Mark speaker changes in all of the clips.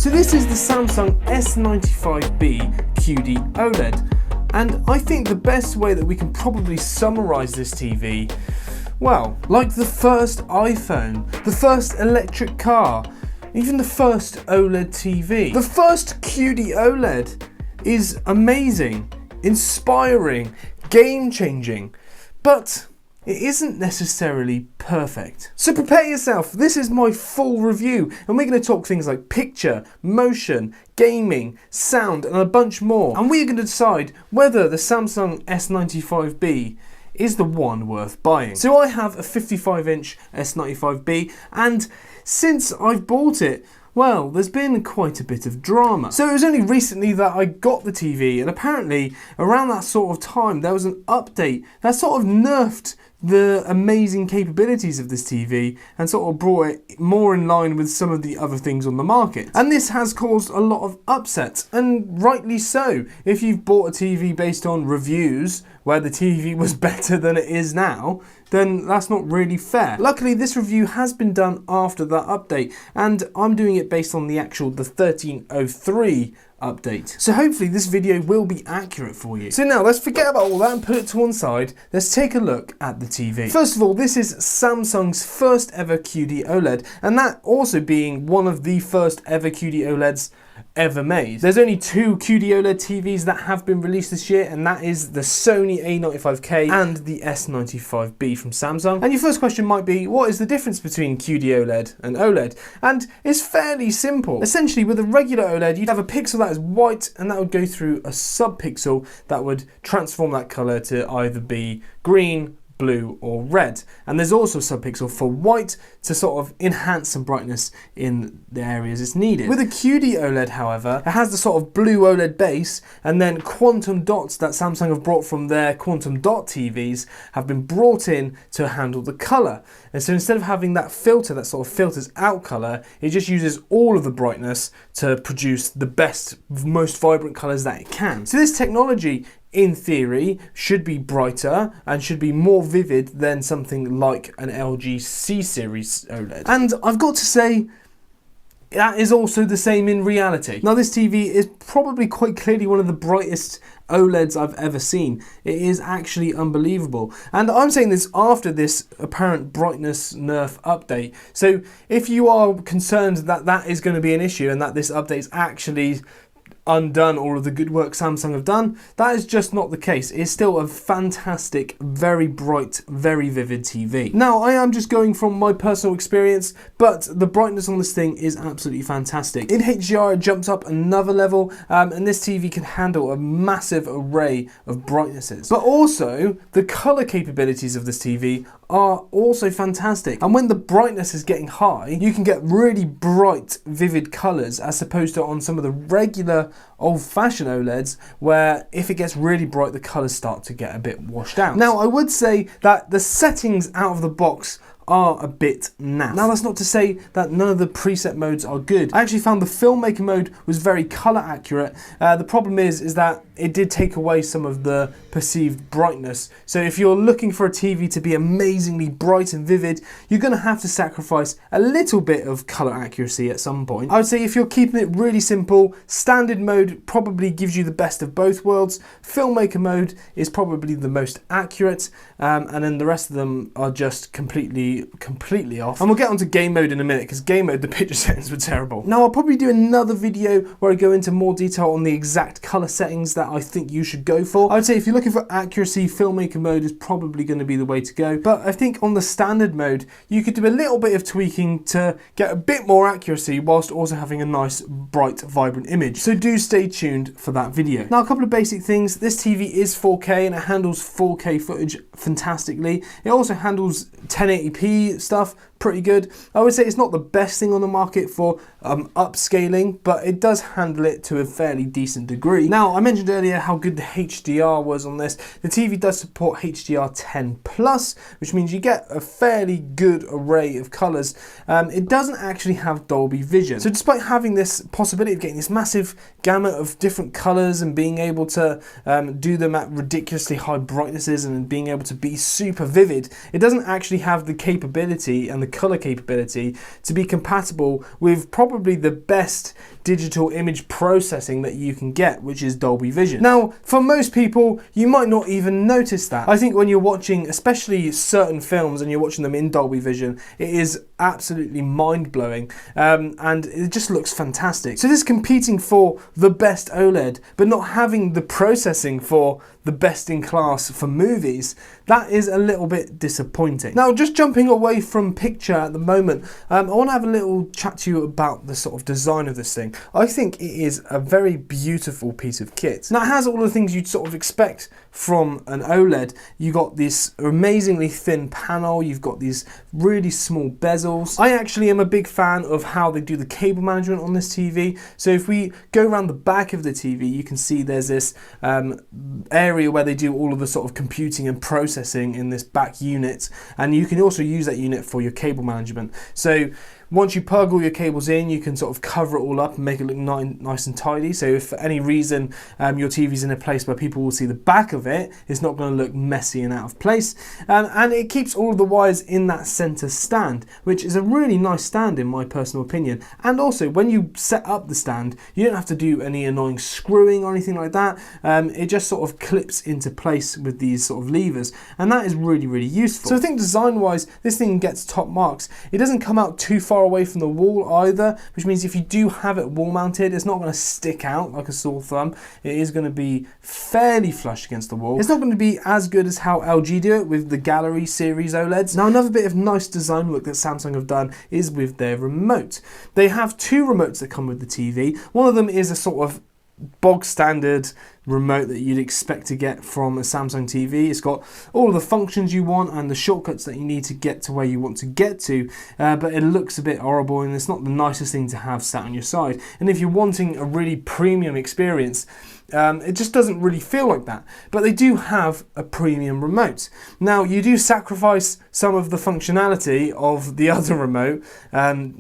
Speaker 1: So this is the Samsung S95B QD-OLED, and I think the best way that we can probably summarise this TV, well, like the first iPhone, the first electric car, even the first OLED TV. The first QD-OLED is amazing, inspiring, game-changing, but it isn't necessarily perfect. So prepare yourself, this is my full review, and we're going to talk things like picture, motion, gaming, sound, and a bunch more. And we're going to decide whether the Samsung S95B is the one worth buying. So I have a 55-inch S95B, and since I've bought it, well, there's been quite a bit of drama. So it was only recently that I got the TV, and apparently around that sort of time there was an update that sort of nerfed the amazing capabilities of this TV and sort of brought it more in line with some of the other things on the market. And this has caused a lot of upsets, and rightly so. If you've bought a TV based on reviews where the TV was better than it is now, then that's not really fair. Luckily, this review has been done after that update, and I'm doing it based on the 1303 update. So hopefully this video will be accurate for you. So now let's forget about all that and put it to one side. Let's take a look at the TV. First of all, this is Samsung's first ever QD-OLED, and that also being one of the first ever QD-OLEDs ever made. There's only two QD-OLED TVs that have been released this year, and that is the Sony A95K and the S95B from Samsung. And your first question might be, what is the difference between QD-OLED and OLED? And it's fairly simple. Essentially, with a regular OLED, you'd have a pixel that is white, and that would go through a sub-pixel that would transform that colour to either be green, blue or red. And there's also a subpixel for white to sort of enhance some brightness in the areas it's needed. With a QD-OLED, however, it has the sort of blue OLED base, and then quantum dots that Samsung have brought from their quantum dot TVs have been brought in to handle the colour. And so instead of having that filter that sort of filters out colour, it just uses all of the brightness to produce the best, most vibrant colours that it can. So this technology, in theory, should be brighter and should be more vivid than something like an LG C-Series OLED. And I've got to say, that is also the same in reality. Now, this TV is probably quite clearly one of the brightest OLEDs I've ever seen. It is actually unbelievable. And I'm saying this after this apparent brightness nerf update. So if you are concerned that that is going to be an issue and that this update is actually undone all of the good work Samsung have done, that is just not the case. It's still a fantastic, very bright, very vivid TV. Now, I am just going from my personal experience, but the brightness on this thing is absolutely fantastic. In HDR, it jumps up another level, and this TV can handle a massive array of brightnesses. But also, the color capabilities of this TV are also fantastic. And when the brightness is getting high, you can get really bright, vivid colors, as opposed to on some of the regular old-fashioned OLEDs, where if it gets really bright, the colors start to get a bit washed out. Now, I would say that the settings out of the box are a bit naff. Now, that's not to say that none of the preset modes are good. I actually found the filmmaker mode was very color accurate. The problem is that it did take away some of the perceived brightness. So if you're looking for a TV to be amazingly bright and vivid, you're going to have to sacrifice a little bit of color accuracy at some point. I would say if you're keeping it really simple, standard mode probably gives you the best of both worlds. Filmmaker mode is probably the most accurate, and then the rest of them are just completely off. And we'll get onto game mode in a minute, because game mode, the picture settings were terrible. Now, I'll probably do another video where I go into more detail on the exact color settings that I think you should go for. I would say if you're looking for accuracy, filmmaker mode is probably going to be the way to go. But I think on the standard mode, you could do a little bit of tweaking to get a bit more accuracy whilst also having a nice, bright, vibrant image. So do stay tuned for that video. Now, a couple of basic things. This TV is 4K and it handles 4K footage fantastically. It also handles 1080p stuff pretty good. I would say it's not the best thing on the market for upscaling, but it does handle it to a fairly decent degree. Now, I mentioned earlier how good the HDR was on this. The TV does support HDR10+, which means you get a fairly good array of colors. It doesn't actually have Dolby Vision. So despite having this possibility of getting this massive gamut of different colors and being able to do them at ridiculously high brightnesses and being able to be super vivid, it doesn't actually have the capability and the color capability to be compatible with probably the best digital image processing that you can get, which is Dolby Vision. Now, for most people, you might not even notice that. I think when you're watching, especially certain films, and you're watching them in Dolby Vision, it is absolutely mind-blowing, and it just looks fantastic. So this is competing for the best OLED, but not having the processing for the best in class for movies, that is a little bit disappointing. Now, just jumping away from picture at the moment, I want to have a little chat to you about the sort of design of this thing. I think it is a very beautiful piece of kit. Now, it has all the things you'd sort of expect from an OLED. You got this amazingly thin panel, you've got these really small bezels. I actually am a big fan of how they do the cable management on this TV. So if we go around the back of the TV, you can see there's this area where they do all of the sort of computing and processing in this back unit, and you can also use that unit for your cable management. So once you plug all your cables in, you can sort of cover it all up and make it look nice and tidy. So if for any reason your TV's in a place where people will see the back of it, it's not going to look messy and out of place. And it keeps all of the wires in that center stand, which is a really nice stand in my personal opinion. And also, when you set up the stand, you don't have to do any annoying screwing or anything like that. It just sort of clips into place with these sort of levers, and that is really, really useful. So I think design-wise, this thing gets top marks. It doesn't come out too far away from the wall either, which means if you do have it wall mounted, it's not going to stick out like a sore thumb. It is going to be fairly flush against the wall. It's not going to be as good as how LG do it with the Gallery series OLEDs. Now, another bit of nice design work that Samsung have done is with their remote. They have two remotes that come with the TV. One of them is a sort of bog standard remote that you'd expect to get from a Samsung TV. It's got all of the functions you want and the shortcuts that you need to get to where you want to get to, but it looks a bit horrible and it's not the nicest thing to have sat on your side. And if you're wanting a really premium experience, it just doesn't really feel like that. But they do have a premium remote. Now, you do sacrifice some of the functionality of the other remote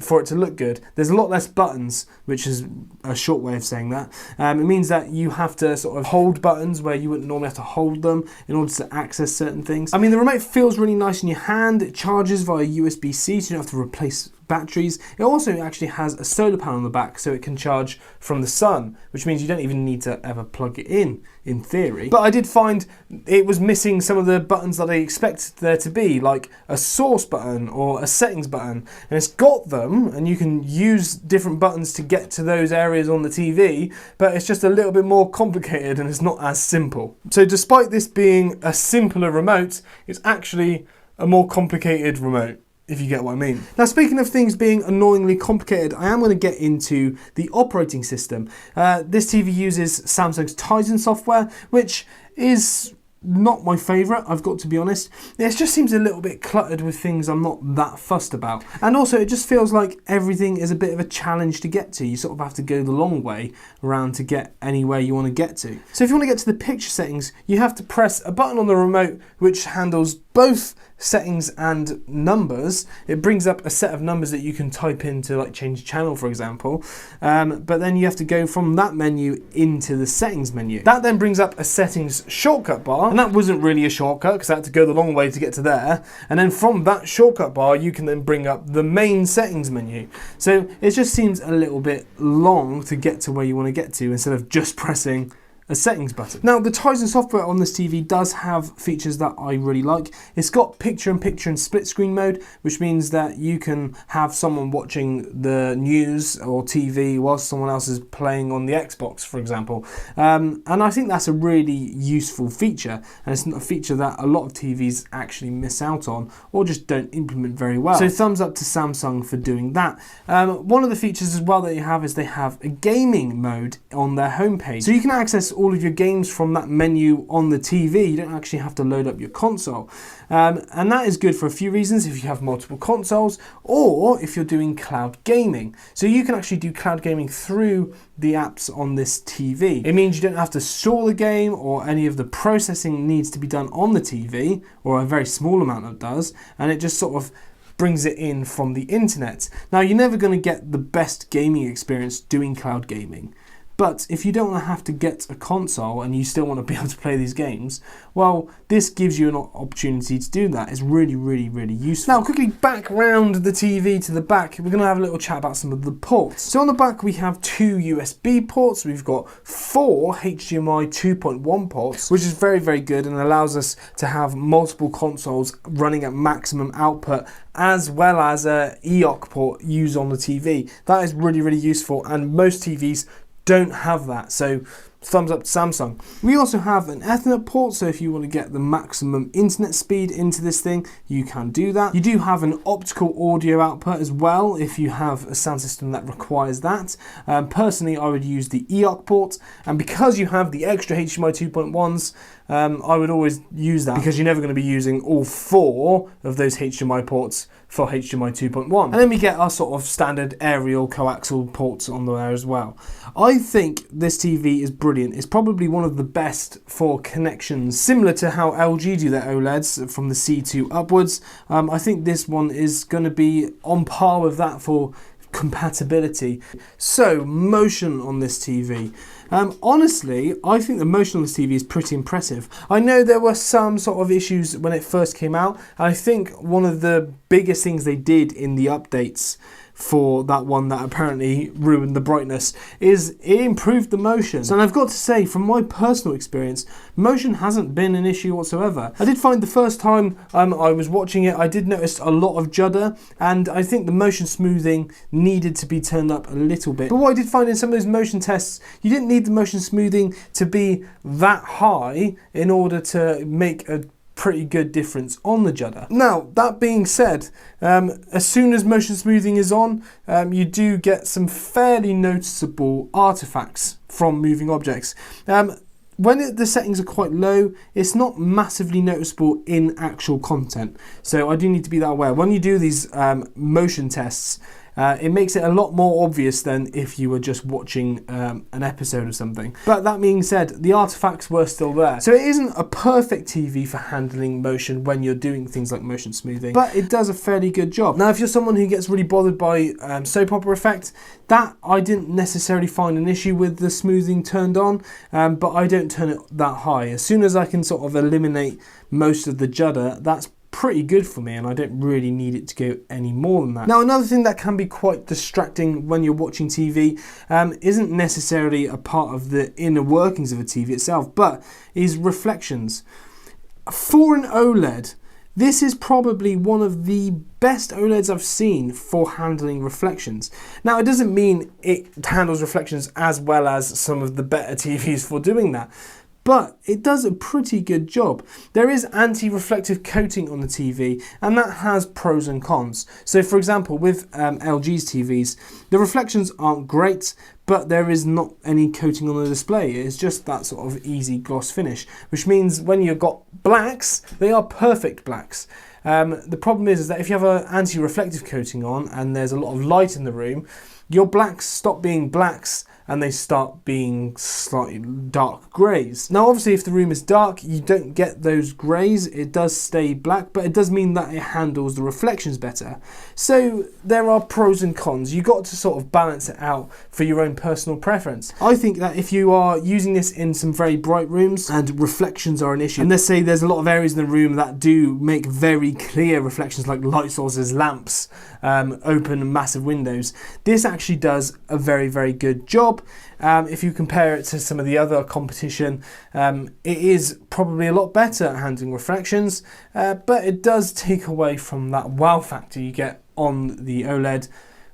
Speaker 1: for it to look good. There's a lot less buttons, which is a short way of saying that. It means that you have to sort of hold buttons where you wouldn't normally have to hold them in order to access certain things. I mean, the remote feels really nice in your hand. It charges via USB-C, so you don't have to replace batteries. It also actually has a solar panel on the back, so it can charge from the sun, which means you don't even need to ever plug it in theory. But I did find it was missing some of the buttons that I expected there to be, like a source button or a settings button, and it's got them, and you can use different buttons to get to those areas on the TV, but it's just a little bit more complicated and it's not as simple. So despite this being a simpler remote, it's actually a more complicated remote, if you get what I mean. Now, speaking of things being annoyingly complicated, I am going to get into the operating system. This TV uses Samsung's Tizen software, which is not my favourite, I've got to be honest. It just seems a little bit cluttered with things I'm not that fussed about. And also, it just feels like everything is a bit of a challenge to get to. You sort of have to go the long way around to get anywhere you want to get to. So if you want to get to the picture settings, you have to press a button on the remote which handles both settings and numbers. It brings up a set of numbers that you can type in to like change channel, for example. But then you have to go from that menu into the settings menu. That then brings up a settings shortcut bar, and that wasn't really a shortcut because I had to go the long way to get to there. And then from that shortcut bar, you can then bring up the main settings menu. So it just seems a little bit long to get to where you want to get to instead of just pressing a settings button. Now, the Tizen software on this TV does have features that I really like. It's got picture-in-picture and split screen mode, which means that you can have someone watching the news or TV whilst someone else is playing on the Xbox, for example. And I think that's a really useful feature, and it's not a feature that a lot of TVs actually miss out on or just don't implement very well. So thumbs up to Samsung for doing that. One of the features as well that you have is they have a gaming mode on their homepage. So you can access all of your games from that menu on the TV. You don't actually have to load up your console. And that is good for a few reasons if you have multiple consoles or if you're doing cloud gaming. So you can actually do cloud gaming through the apps on this TV. It means you don't have to store the game or any of the processing needs to be done on the TV, or a very small amount of it does, and it just sort of brings it in from the internet. Now, you're never going to get the best gaming experience doing cloud gaming. But if you don't want to have to get a console and you still want to be able to play these games, well, this gives you an opportunity to do that. It's really, really, really useful. Now, quickly back round the TV to the back, we're going to have a little chat about some of the ports. So on the back, we have 2 USB ports. We've got 4 HDMI 2.1 ports, which is very, very good and allows us to have multiple consoles running at maximum output, as well as a eOC port used on the TV. That is really, really useful, and most TVs don't have that, so thumbs up to Samsung. We also have an Ethernet port, so if you want to get the maximum internet speed into this thing, you can do that. You do have an optical audio output as well if you have a sound system that requires that. Personally, I would use the eOC port, and because you have the extra HDMI 2.1s, I would always use that, because you're never going to be using all 4 of those HDMI ports for HDMI 2.1. And then we get our sort of standard aerial coaxial ports on there as well. I think this TV is brilliant. It's probably one of the best for connections, similar to how LG do their OLEDs from the C2 upwards. I think this one is going to be on par with that for compatibility. So, motion on this TV. Honestly, I think the motion on this TV is pretty impressive. I know there were some sort of issues when it first came out. I think one of the biggest things they did in the updates for that one that apparently ruined the brightness is it improved the motion. And I've got to say, from my personal experience, motion hasn't been an issue whatsoever. I did find the first time I was watching it, I did notice a lot of judder, and I think the motion smoothing needed to be turned up a little bit. But what I did find in some of those motion tests, you didn't need the motion smoothing to be that high in order to make a pretty good difference on the judder. Now, that being said, as soon as motion smoothing is on, you do get some fairly noticeable artifacts from moving objects. When the settings are quite low, it's not massively noticeable in actual content. So I do need to be that aware. When you do these motion tests, it makes it a lot more obvious than if you were just watching an episode or something. But that being said, the artifacts were still there. So it isn't a perfect TV for handling motion when you're doing things like motion smoothing, but it does a fairly good job. Now, if you're someone who gets really bothered by soap opera effect, that I didn't necessarily find an issue with the smoothing turned on, but I don't turn it that high. As soon as I can sort of eliminate most of the judder, that's pretty good for me, and I don't really need it to go any more than that. Now, another thing that can be quite distracting when you're watching TV isn't necessarily a part of the inner workings of a TV itself, but is reflections. For an OLED, this is probably one of the best OLEDs I've seen for handling reflections. Now, it doesn't mean it handles reflections as well as some of the better TVs for doing that, but it does a pretty good job. There is anti-reflective coating on the TV, and that has pros and cons. So for example, with LG's TVs, the reflections aren't great, but there is not any coating on the display. It's just that sort of easy gloss finish, which means when you've got blacks, they are perfect blacks. The problem is that if you have an anti-reflective coating on and there's a lot of light in the room, your blacks stop being blacks and they start being slightly dark greys. Now, obviously, if the room is dark, you don't get those greys. It does stay black, but it does mean that it handles the reflections better. So there are pros and cons. You've got to sort of balance it out for your own personal preference. I think that if you are using this in some very bright rooms and reflections are an issue, and let's say there's a lot of areas in the room that do make very clear reflections, like light sources, lamps, open massive windows, this actually does a very, very good job. If you compare it to some of the other competition, it is probably a lot better at handling reflections, but it does take away from that wow factor you get on the OLED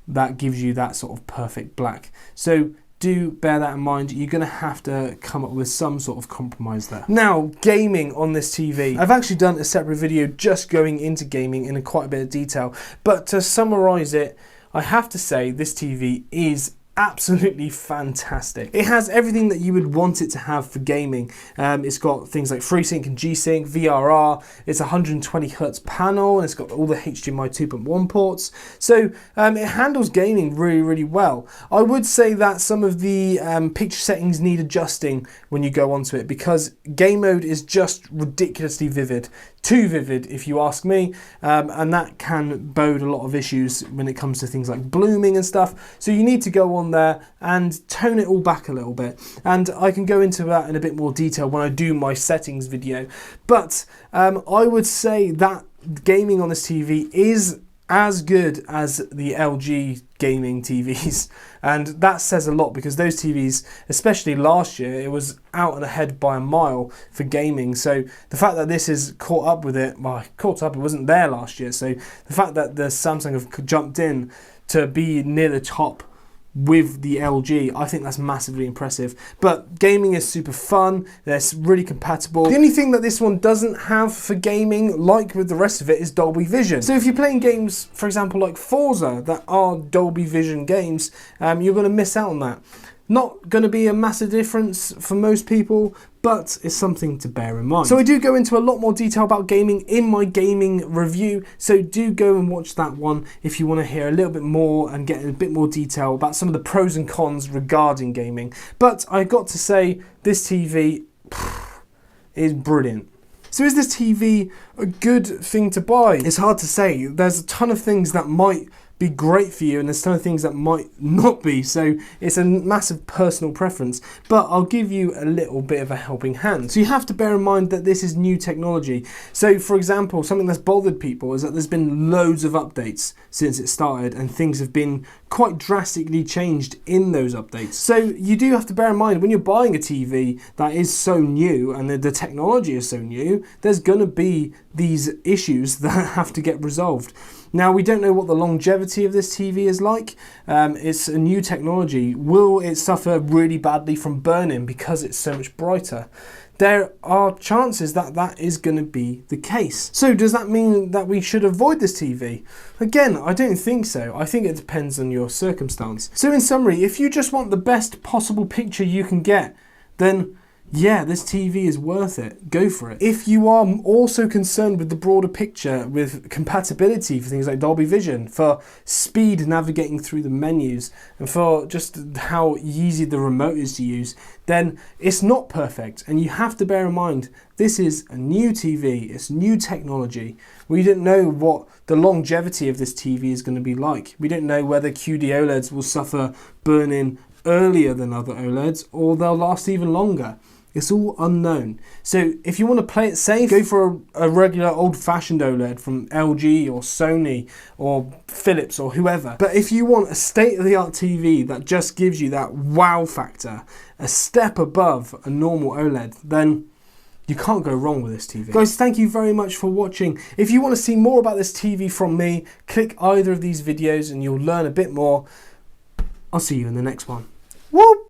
Speaker 1: that gives you that sort of perfect black. So do bear that in mind. You're going to have to come up with some sort of compromise there. Now, gaming on this TV. I've actually done a separate video just going into gaming in quite a bit of detail, but to summarize it, I have to say this TV is absolutely fantastic. It has everything that you would want it to have for gaming. It's got things like FreeSync and G-Sync, VRR, it's a 120Hz panel, and it's got all the HDMI 2.1 ports. So it handles gaming really, really well. I would say that some of the picture settings need adjusting when you go onto it, because game mode is just ridiculously vivid. too vivid if you ask me, and that can bode a lot of issues when it comes to things like blooming and stuff. So you need to go on there and tone it all back a little bit, and I can go into that in a bit more detail when I do my settings video. But I would say that gaming on this TV is as good as the LG gaming TVs, and that says a lot, because those TVs, especially last year, it was out and ahead by a mile for gaming. So the fact that this is caught up with it, well, caught up, it wasn't there last year, so the fact that the Samsung have jumped in to be near the top with the LG, I think that's massively impressive. But gaming is super fun, they're really compatible. The only thing that this one doesn't have for gaming, like with the rest of it, is Dolby Vision. So if you're playing games, for example, like Forza, that are Dolby Vision games, you're going to miss out on that. Not going to be a massive difference for most people, but it's something to bear in mind. So I do go into a lot more detail about gaming in my gaming review, so do go and watch that one if you want to hear a little bit more and get a bit more detail about some of the pros and cons regarding gaming. But I got to say, this TV is brilliant. So is this TV a good thing to buy? It's hard to say. There's a ton of things that might be great for you, and there's some things that might not be, so it's a massive personal preference, but I'll give you a little bit of a helping hand. So you have to bear in mind that this is new technology. So for example, something that's bothered people is that there's been loads of updates since it started, and things have been quite drastically changed in those updates. So you do have to bear in mind, when you're buying a TV that is so new and the technology is so new, there's going to be these issues that have to get resolved. Now, we don't know what the longevity of this TV is like. It's a new technology. Will it suffer really badly from burn-in because it's so much brighter? There are chances that that is going to be the case. So does that mean that we should avoid this TV? Again, I don't think so. I think it depends on your circumstance. So in summary, if you just want the best possible picture you can get, then yeah, this TV is worth it. Go for it. If you are also concerned with the broader picture, with compatibility for things like Dolby Vision, for speed navigating through the menus, and for just how easy the remote is to use, then it's not perfect. And you have to bear in mind, this is a new TV, it's new technology. We don't know what the longevity of this TV is going to be like. We don't know whether QD-OLEDs will suffer burn-in earlier than other OLEDs, or they'll last even longer. It's all unknown. So if you want to play it safe, go for a regular old-fashioned OLED from LG or Sony or Philips or whoever. But if you want a state-of-the-art TV that just gives you that wow factor, a step above a normal OLED, then you can't go wrong with this TV. Guys, thank you very much for watching. If you want to see more about this TV from me, click either of these videos and you'll learn a bit more. I'll see you in the next one. Whoop!